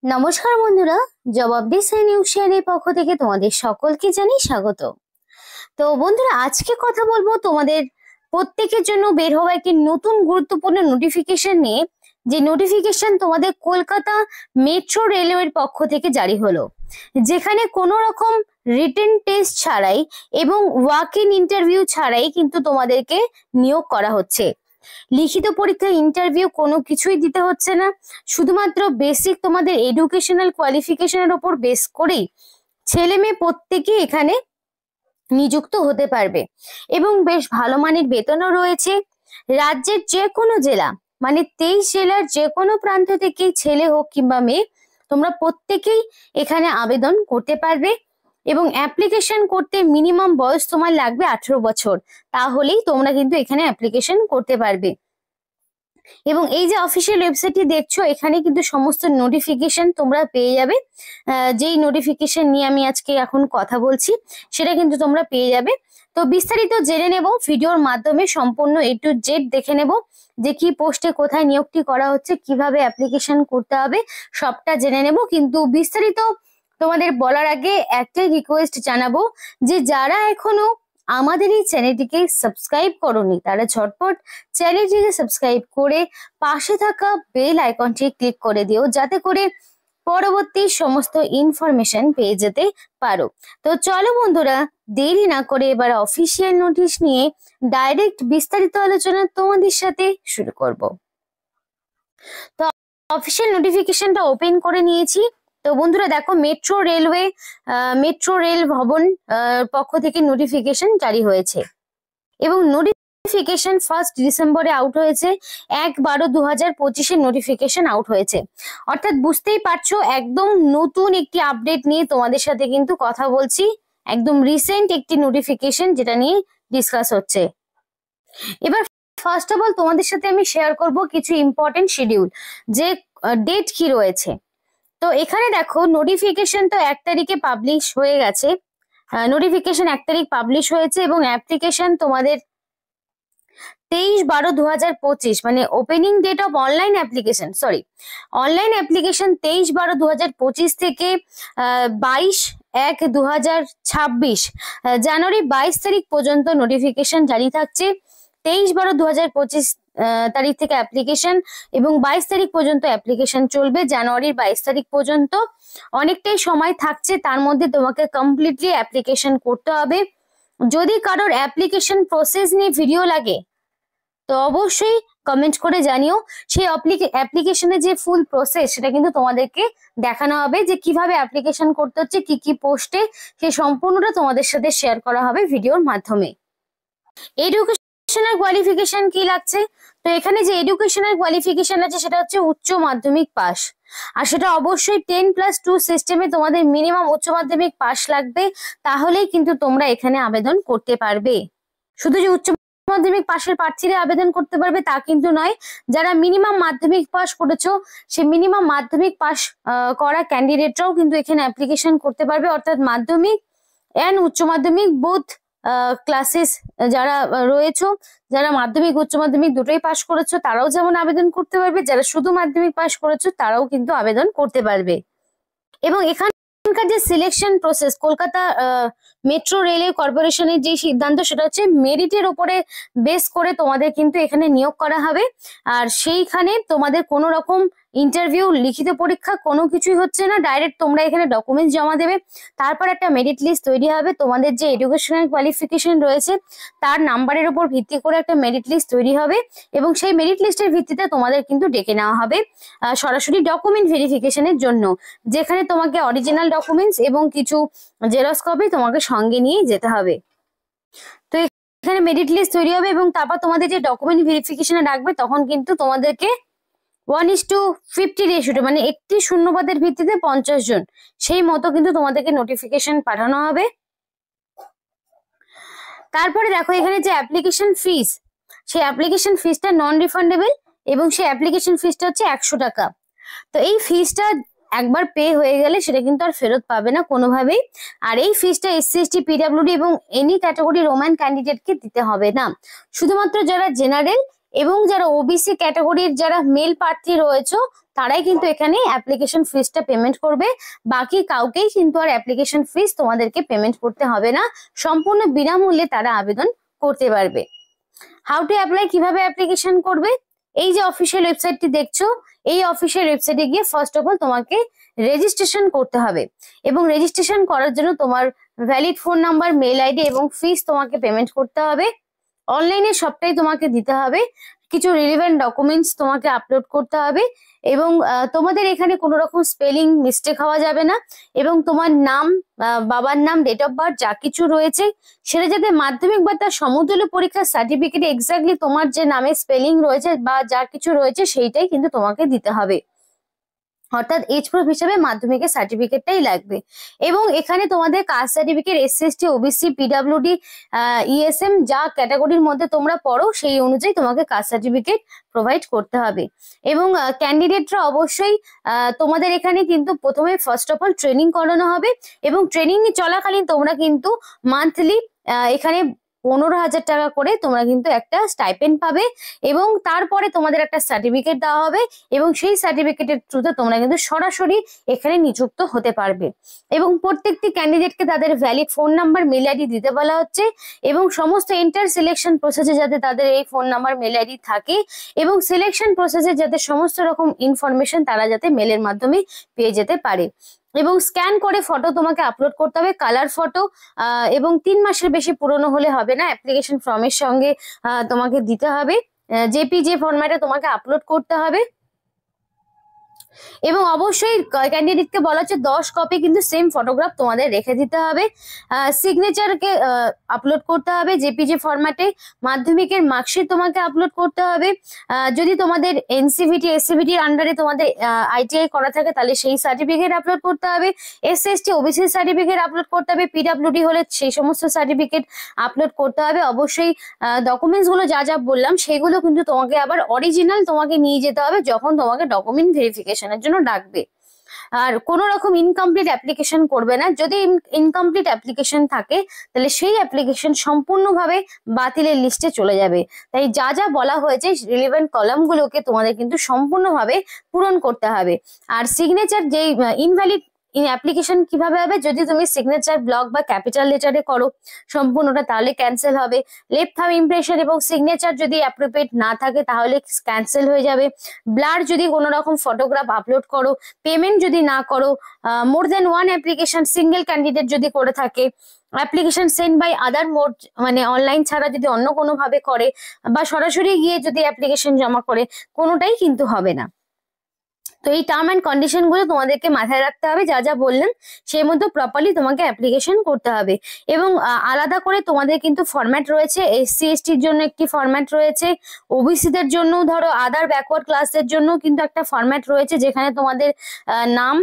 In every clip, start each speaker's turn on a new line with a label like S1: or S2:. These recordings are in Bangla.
S1: নমস্কার বন্ধুরা, জবাব ডিসাইন নিউজ শেয়ারের পক্ষ থেকে তোমাদের সকলকে জানাই স্বাগত। তো বন্ধুরা, আজকে কথা বলবো তোমাদের প্রত্যেকের জন্য বের হওয়া একটি নতুন গুরুত্বপূর্ণ নোটিফিকেশন নিয়ে, যে নোটিফিকেশন তোমাদের কলকাতা মেট্রো রেলওয়ের পক্ষ থেকে জারি হলো, যেখানে কোনো রকম রিটেন টেস্ট ছাড়াই এবং ওয়াক ইন ইন্টারভিউ ছাড়াই কিন্তু তোমাদেরকে নিয়োগ করা হচ্ছে। লিখিত পরীক্ষা, ইন্টারভিউ কোনো কিছুই দিতে হচ্ছে না। শুধুমাত্র বেসিক তোমাদের এডুকেশনাল কোয়ালিফিকেশনের উপর বেস করেই ছেলে মেয়ে প্রত্যেকেই এখানে নিযুক্ত হতে পারবে এবং বেশ ভালো মানের বেতনও রয়েছে। রাজ্যের যে কোনো জেলা, মানে 23 জেলার যে কোনো প্রান্ত থেকে ছেলে হোক কিংবা মেয়ে, তোমরা প্রত্যেকেই এখানে আবেদন করতে পারবে এবং অ্যাপ্লিকেশন করতে মিনিমাম বয়স তোমার লাগবে 18 বছর, তাহলেই তোমরা কিন্তু এখানে অ্যাপ্লিকেশন করতে পারবে। এবং এই যে অফিসিয়াল ওয়েবসাইটটি দেখছো, এখানে কিন্তু সমস্ত নোটিফিকেশন তোমরা পেয়ে যাবে। যেই নোটিফিকেশন নিয়ে আমি আজকে এখন কথা বলছি সেটা কিন্তু তোমরা পেয়ে যাবে। তো বিস্তারিত জেনে নেব ভিডিওর মাধ্যমে, সম্পূর্ণ A to Z দেখে নেব যে কি পোস্টে কোথায় নিয়োগটি করা হচ্ছে, কিভাবে অ্যাপ্লিকেশন করতে হবে, সবটা জেনে নেব। কিন্তু বিস্তারিত তোমাদের বলার আগে একটাই রিকোয়েস্ট জানাবো, যে যারা এখনো আমাদের এই চ্যানেলটিকে সাবস্ক্রাইব করোনি তারা ঝটপট চ্যানেলটিকে সাবস্ক্রাইব করে পাশে থাকা বেল আইকনটি ক্লিক করে দিও, যাতে করে পরবর্তী সমস্ত ইনফরমেশন পেয়ে যেতে পারো। তো চলো বন্ধুরা, দেরি না করে এবার অফিসিয়াল নোটিশ নিয়ে ডাইরেক্ট বিস্তারিত আলোচনা তোমাদের সাথে শুরু করব। তো অফিসিয়াল নোটিফিকেশনটা ওপেন করে নিয়েছি। তো বন্ধুরা দেখো, মেট্রো রেল ভবন পক্ষ থেকে নোটিফিকেশন জারি হয়েছে এবং নোটিফিকেশন 1 ডিসেম্বরে আউট হয়েছে। 1/12/2025 নোটিফিকেশন আউট হয়েছে, অর্থাৎ বুঝতেই পারছো একদম নতুন একটি আপডেট নিয়ে তোমাদের সাথে কিন্তু কথা বলছি। একদম রিসেন্ট একটি নোটিফিকেশন যেটা নিয়ে ডিসকাস হচ্ছে। এবার ফার্স্ট অফ অল তোমাদের সাথে আমি শেয়ার করব কিছু ইম্পর্টেন্ট শিডিউল, যে ডেট কি রয়েছে। তো এখানে দেখো, নোটিফিকেশন তো 1 তারিখে পাবলিশ হয়ে গেছে। নোটিফিকেশন 1 তারিখ পাবলিশ হয়েছে এবং অ্যাপ্লিকেশন তোমাদের 23/12/2025, মানে opening date of online application, online application 23/12/2025 থেকে 22/1/2026 জানুয়ারি 22 তারিখ পর্যন্ত নোটিফিকেশন জারি থাকছে। 23/12/2025 তারিখ থেকে অ্যাপ্লিকেশন এবং 22 তারিখ পর্যন্ত অ্যাপ্লিকেশন চলবে, জানুয়ারির 22 তারিখ পর্যন্ত। অনেকটাই সময় থাকছে, তার মধ্যে তোমাকে কমপ্লিটলি অ্যাপ্লিকেশন করতে হবে। যদি কারোর অ্যাপ্লিকেশন প্রসেস নিয়ে ভিডিও লাগে তো অবশ্যই কমেন্ট করে জানিও। সেই অ্যাপ্লিকেশনের যে ফুল প্রসেস সেটা কিন্তু তোমাদেরকে দেখানো হবে, যে কিভাবে অ্যাপ্লিকেশন করতে হচ্ছে, কি কি পোস্টে, সেই সম্পূর্ণটা তোমাদের সাথে শেয়ার করা হবে ভিডিওর মাধ্যমে। এডুকেশনাল কোয়ালিফিকেশন কি লাগছে? তো এখানে যে এডুকেশনাল কোয়ালিফিকেশন আছে সেটা হচ্ছে উচ্চ মাধ্যমিক পাস, আর সেটা অবশ্যই 10+2 সিস্টেমে তোমাদের মিনিমাম উচ্চ মাধ্যমিক পাস লাগবে, তাহলেই কিন্তু তোমরা এখানে আবেদন করতে পারবে। শুধু যে উচ্চ মাধ্যমিক পাশের প্রার্থীরা আবেদন করতে পারবে তা কিন্তু নয়, যারা মিনিমাম মাধ্যমিক পাস করেছো সে মিনিমাম মাধ্যমিক পাস করা ক্যান্ডিডেটরাও কিন্তু এখানে অ্যাপ্লিকেশন করতে পারবে। অর্থাৎ মাধ্যমিক এন্ড উচ্চ মাধ্যমিক বোথ ক্লাসেস যারা রয়েছে, যারা মাধ্যমিক উচ্চ মাধ্যমিক দুটোই পাস করেছো তারাও যেমন আবেদন করতে পারবে, যারা শুধু মাধ্যমিক পাস করেছো তারাও কিন্তু আবেদন করতে পারবে। এবং এখানকার যে selection process, Kolkata metro railway কর্পোরেশনের যে সিদ্ধান্ত সেটা হচ্ছে মেরিটের উপরে বেস করে তোমাদের কিন্তু এখানে নিয়োগ করা হবে। আর সেইখানে তোমাদের কোনো রকম ইন্টারভিউ, লিখিত পরীক্ষা কোনো কিছুই হচ্ছে না, ডাইরেক্ট তোমরা এখানে ডকুমেন্টস জমা দেবে, তারপর একটা মেরিট লিস্ট তৈরি হবে। তোমাদের যে এডুকেশনাল কোয়ালিফিকেশন রয়েছে তার নাম্বারের উপর ভিত্তি করে একটা মেরিট লিস্ট তৈরি হবে এবং সেই মেরিট লিস্টের ভিত্তিতে তোমাদের কিন্তু ডেকে নেওয়া হবে সরাসরি ডকুমেন্ট ভেরিফিকেশনের জন্য, যেখানে তোমাকে অরিজিনাল ডকুমেন্টস এবং কিছু জেরক্স কপি তোমাকে সঙ্গে নিয়ে যেতে হবে। তো এখানে মেরিট লিস্ট তৈরি হবে এবং তারপর তোমাদের যে ডকুমেন্ট ভেরিফিকেশনে রাখবে তখন কিন্তু তোমাদেরকে 1:50 রেশিওতে, মানে একটি শূন্যপদের ভিত্তিতে 50 জন, সেই মতো কিন্তু তোমাদেরকে নোটিফিকেশন পাঠানো হবে। তারপরে দেখো, এখানে যে অ্যাপ্লিকেশন ফিস, সেই অ্যাপ্লিকেশন ফিসটা নন রিফান্ডেবল এবং সেই অ্যাপ্লিকেশন ফিসটা হচ্ছে 100 টাকা। তো এই ফিসটা একবার পে হয়ে গেলে সেটা কিন্তু আর ফেরত পাবে না কোনোভাবেই। আর এই ফিসটা SC ST PWD এবং এনি ক্যাটাগরি রোমান ক্যান্ডিডেটকে দিতে হবে না, শুধুমাত্র যারা জেনারেল এবং যারা OBC ক্যাটাগরির যারা মেল প্রার্থী রয়েছে তারাই কিন্তু এখানে অ্যাপ্লিকেশন ফিসটা পেমেন্ট করবে। বাকি কাউকেই কিন্তু আর অ্যাপ্লিকেশন ফিস তোমাদেরকে পেমেন্ট করতে হবে না, সম্পূর্ণ বিনামূল্যে তারা আবেদন করতে পারবে। হাউ টু অ্যাপ্লাই, কিভাবে অ্যাপ্লিকেশন করবে? এই যে অফিসিয়াল ওয়েবসাইটটি দেখছো, এই অফিসিয়াল ওয়েবসাইটে গিয়ে ফার্স্ট অফ অল তোমাকে রেজিস্ট্রেশন করতে হবে, এবং রেজিস্ট্রেশন করার জন্য তোমার valid phone number, mail ID এবং ফিস তোমাকে পেমেন্ট করতে হবে। অনলাইনে সবটাই তোমাকে দিতে হবে, কিছু রিলেভেন্ট ডকুমেন্টস তোমাকে আপলোড করতে হবে, এবং তোমাদের এখানে কোনো রকম স্পেলিং মিস্টেক হওয়া যাবে না, এবং তোমার নাম, বাবার নাম, ডেট অফ বার্থ যা কিছু রয়েছে সেটা যাতে মাধ্যমিক বা তার সমতুল্য পরীক্ষার সার্টিফিকেটে এক্স্যাক্টলি তোমার যে নামে স্পেলিং রয়েছে বা যা কিছু রয়েছে সেইটাই কিন্তু তোমাকে দিতে হবে, অর্থাৎ এজ প্রুফ হিসেবে মাধ্যমিকের সার্টিফিকেটটাই লাগবে। এবং এখানে তোমাদের caste certificate, SC ST OBC PWD ESM যা ক্যাটাগরির মধ্যে তোমরা পড়ো সেই অনুযায়ী তোমাকে কাস্ট সার্টিফিকেট প্রোভাইড করতে হবে। এবং ক্যান্ডিডেটরা অবশ্যই তোমাদের এখানে কিন্তু প্রথমে ফার্স্ট অফ অল ট্রেনিং করানো হবে, এবং ট্রেনিং চলাকালীন তোমরা কিন্তু মান্থলি এখানে 15,000 টাকা করে তোমরা কিন্তু একটা স্টাইপেন্ড পাবে, এবং তারপরে তোমাদের একটা সার্টিফিকেট দেওয়া হবে, এবং সেই সার্টিফিকেটের থ্রুতে তোমরা কিন্তু সরাসরি এখানে নিযুক্ত হতে পারবে। এবং প্রত্যেকটি ক্যান্ডিডেটকে তাদের valid phone number, mail ID দিতে বলা হচ্ছে, এবং সমস্ত এন্টার সিলেকশন প্রসেসে যাতে তাদের এই ফোন নাম্বার, মেল আইডি থাকে, এবং সিলেকশন প্রসেসে যাতে সমস্ত রকম ইনফরমেশন তারা যাতে মেলের মাধ্যমে পেয়ে যেতে পারে। এবং স্ক্যান করে ফটো তোমাকে আপলোড করতে হবে, কালার ফটো, এবং 3 মাসের বেশি পুরনো হলে হবে না, অ্যাপ্লিকেশন ফর্মের সঙ্গে তোমাকে দিতে হবে, জেপিজি ফরম্যাটে তোমাকে আপলোড করতে হবে। এবং অবশ্যই ক্যান্ডিডেটকে বলা হচ্ছে 10 কপি কিন্তু সেম ফটোগ্রাফ তোমাদের রেখে দিতে হবে, সিগনেচারকে আপলোড করতে হবে জেপিজি ফরম্যাটে, মাধ্যমিকের মার্কশিট তোমাকে আপলোড করতে হবে, যদি তোমাদের এনসিভিটি এসসিভিটির আন্ডারে তোমাদের আইটিআই করা থাকে তাহলে সেই সার্টিফিকেট আপলোড করতে হবে, SC ST OBC certificate upload করতে হবে, পিডাব্লিউডি হলে সেই সমস্ত সার্টিফিকেট আপলোড করতে হবে। অবশ্যই ডকুমেন্টস গুলো যা যা বললাম সেগুলো কিন্তু তোমাকে আবার অরিজিনাল তোমাকে নিয়ে যেতে হবে যখন তোমাকে ডকুমেন্ট ভেরিফিকেশনের জন্য ডাকবে। আর কোনো রকম ইনকমপ্লিট অ্যাপ্লিকেশন করবে না, যদি ইনকমপ্লিট অ্যাপ্লিকেশন থাকে তাহলে সেই অ্যাপ্লিকেশন সম্পূর্ণভাবে বাতিলের লিস্টে চলে যাবে। তাই যা যা বলা হয়েছে রিলেভেন্ট কলামগুলোকে তোমাদের কিন্তু সম্পূর্ণভাবে পূরণ করতে হবে। আর সিগনেচার যেই ইনভ্যালিড অ্যাপ্লিকেশন কিভাবে হবে, যদি তুমি সিগনেচার ব্লক বা ক্যাপিটাল লেটারে করো সম্পূর্ণটা তাহলে ক্যান্সেল হবে, লেফট থাম্ব ইমপ্রেশন এবং সিগনেচার যদি অ্যাপ্রোপ্রিয়েট না থাকে তাহলে ক্যান্সেল হয়ে যাবে, ব্লার যদি কোনো রকম ফটোগ্রাফ আপলোড করো, পেমেন্ট যদি না করো, more than one application single candidate যদি করে থাকে, application send by other mode মানে অনলাইন ছাড়া যদি অন্য কোনো ভাবে করে, বা সরাসরি গিয়ে যদি অ্যাপ্লিকেশন জমা করে, কোনোটাই কিন্তু হবে না। তো এই টার্ম অ্যান্ড কন্ডিশন গুলো তোমাদেরকে মাথায় রাখতে হবে, যা যা বললাম সেই মতো প্রপারলি তোমাকে অ্যাপ্লিকেশন করতে হবে। এবং আলাদা করে তোমাদের কিন্তু ফরম্যাট রয়েছে, এসসি এসটির জন্য একটি ফরম্যাট রয়েছে, ওবিসিদের জন্য ধরো আদার ব্যাকওয়ার্ড ক্লাসের জন্য কিন্তু একটা ফরম্যাট রয়েছে, যেখানে তোমাদের নাম,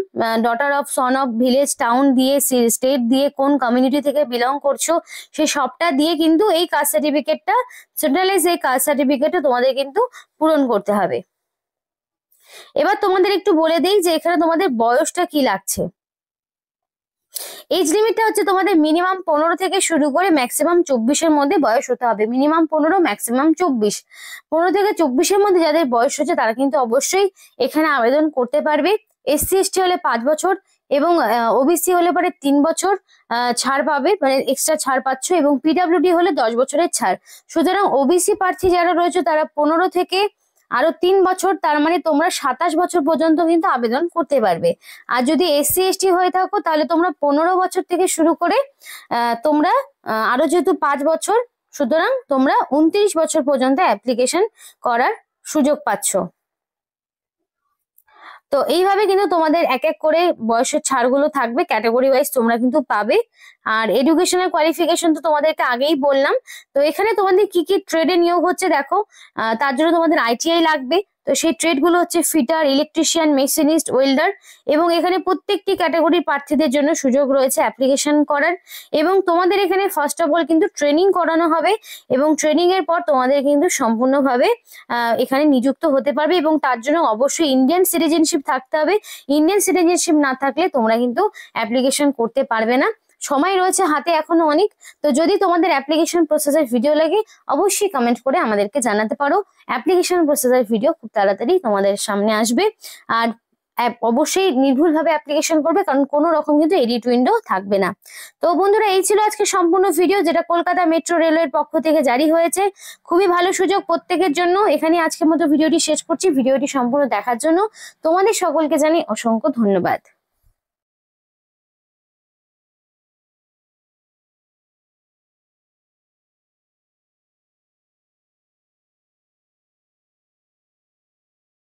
S1: daughter of, son of, village, town দিয়ে, স্টেট দিয়ে, কোন কমিউনিটি থেকে বিলং করছো সেই সবটা দিয়ে কিন্তু এই কাস্ট সার্টিফিকেটটা, সেন্ট্রালাইজ এই কাস্ট সার্টিফিকেটটা তোমাদের কিন্তু পূরণ করতে হবে। এবার তোমাদের একটু বলে দেই যে এখানে তোমাদের বয়সটা কি লাগছে। এজ লিমিটটা হচ্ছে তোমাদের মিনিমাম 15 থেকে শুরু করে ম্যাক্সিমাম 24-এর মধ্যে বয়স হতে হবে। Minimum 15, maximum 24। 15 থেকে 24-এর মধ্যে যাদের বয়স হচ্ছে তারা কিন্তু অবশ্যই এখানে আবেদন করতে পারবে। এসসি এসটি হলে 5 বছর, এবং ওবিসি হলে পরে 3 বছর ছাড় পাবে, মানে এক্সট্রা ছাড় পাচ্ছ, এবং পিডাব্লিউডি হলে 10 বছরের ছাড়। সুতরাং ওবিসি প্রার্থী যারা রয়েছে তারা 15 থেকে আরো 3 বছর, তার মানে তোমরা 27 বছর পর্যন্ত কিন্তু আবেদন করতে পারবে। আর যদি এসসি এসটি হয়ে থাকো তাহলে তোমরা 15 বছর থেকে শুরু করে তোমরা আরো যেহেতু 5 বছর, সুতরাং তোমরা 29 বছর পর্যন্ত অ্যাপ্লিকেশন করার সুযোগ পাচ্ছ। তো এইভাবে কিন্তু তোমাদের এক এক করে বয়সের ছাড়গুলো থাকবে, ক্যাটাগরি ওয়াইজ তোমরা কিন্তু পাবে। আর এডুকেশনাল কোয়ালিফিকেশন তো তোমাদেরকে আগেই বললাম। তো এখানে তোমাদের কি কি ট্রেডে নিয়োগ হচ্ছে দেখো, তার জন্য তোমাদের আইটিআই লাগবে। তো সেই ট্রেড গুলো হচ্ছে ফিটার, ইলেকট্রিশিয়ান, মেশিনিস্ট, ওয়েল্ডার, এবং এখানে প্রত্যেকটি ক্যাটাগরির প্রার্থীদের জন্য সুযোগ রয়েছে অ্যাপ্লিকেশন করার। এবং তোমাদের এখানে ফার্স্ট অফ অল কিন্তু ট্রেনিং করানো হবে, এবং ট্রেনিং এর পর তোমাদের কিন্তু সম্পূর্ণভাবে এখানে নিযুক্ত হতে পারবে, এবং তার জন্য অবশ্যই ইন্ডিয়ান সিটিজেনশিপ থাকতে হবে। ইন্ডিয়ান সিটিজেনশিপ না থাকলে তোমরা কিন্তু অ্যাপ্লিকেশন করতে পারবে না। সময় রয়েছে হাতে এখনো অনেক। তো যদি তোমাদের অ্যাপ্লিকেশন প্রসেসের ভিডিও লাগে অবশ্যই কমেন্ট করে আমাদেরকে জানাতে পারো। অ্যাপ্লিকেশন প্রসেসের ভিডিও খুব তাড়াতাড়ি তোমাদের সামনে আসবে। আর অবশ্যই নির্ভুলভাবে অ্যাপ্লিকেশন করবে, কারণ কোনো রকম কিন্তু এডিট উইন্ডো থাকবে না। তো বন্ধুরা, এই ছিল আজকে সম্পূর্ণ ভিডিও, যেটা কলকাতা মেট্রো রেলওয়ের পক্ষ থেকে জারি হয়েছে। খুবই ভালো সুযোগ প্রত্যেকের জন্য। এখানে আজকের মতো ভিডিওটি শেষ করছি। ভিডিওটি সম্পূর্ণ দেখার জন্য তোমাদের সকলকে জানাই অসংখ্য ধন্যবাদ।